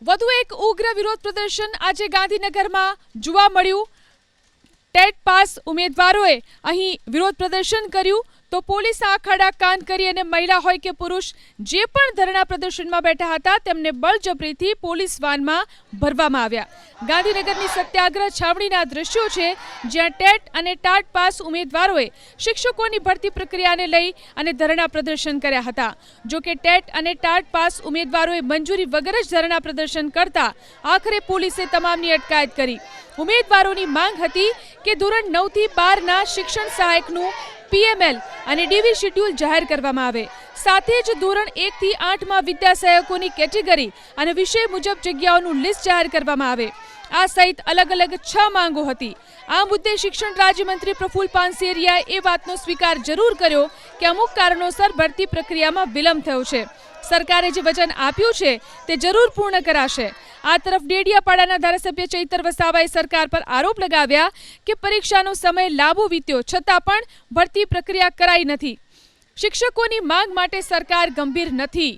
વધુ એક ઉગ્ર વિરોધ પ્રદર્શન આજે ગાંધીનગરમાં જોવા મળ્યું। ટેટ પાસ ઉમેદવારોએ અહીં વિરોધ પ્રદર્શન કર્યું તો પોલીસ આંખ આડા કાન કરી અને મહિલા હોય કે પુરુષ જે પણ ધરણા પ્રદર્શનમાં બેઠા હતા તેમને બળજબરીથી પોલીસ વાનમાં ભરવામાં આવ્યા। ગાંધીનગરની સત્યાગ્રહ છાવણીના દ્રશ્યો છે જ્યાં ટેટ અને ટાટ પાસ ઉમેદવારોએ શિક્ષકોની ભરતી પ્રક્રિયાને લઈ અને ધરણા પ્રદર્શન કર્યા હતા। જો કે ટેટ અને ટાટ પાસ ઉમેદવારોએ મંજૂરી વગર જ ધરણા પ્રદર્શન કરતા આખરે પોલીસે તમામની અટકાયત કરી। ઉમેદવારોની માંગ હતી કે ધોરણ 9 થી 12ના શિક્ષણ સહાયકનું પીએમએલ અને ડીવી શેડ્યુલ જાહેર કરવામાં આવે, સાથે જ ધોરણ 1 થી 8માં વિદ્યા સહાયકોની કેટેગરી અને વિષય મુજબ જગ્યાઓનું લિસ્ટ જાહેર કરવામાં આવે। આ સહિત અલગ અલગ 6 માંગો હતી। આ મુદ્દે શિક્ષણ રાજ્યમંત્રી પ્રફુલ પાનસેરિયાએ એ વાતનો સ્વીકાર જરૂર કર્યો કે અમુક કારણોસર ભરતી પ્રક્રિયામાં વિલંબ થયો છે। સરકારે જે વચન આપ્યું છે તે જરૂર પૂર્ણ કરાશે। આ તરફ ડેડિયાપાડાના ધારાસભ્ય ચૈતર વસાવાએ સરકાર પર આરોપ લગાવ્યા કે પરીક્ષાનો સમય લાંબો વીત્યો છતાં પણ ભરતી પ્રક્રિયા કરાઈ નથી। શિક્ષકોની માંગ માટે સરકાર ગંભીર નથી।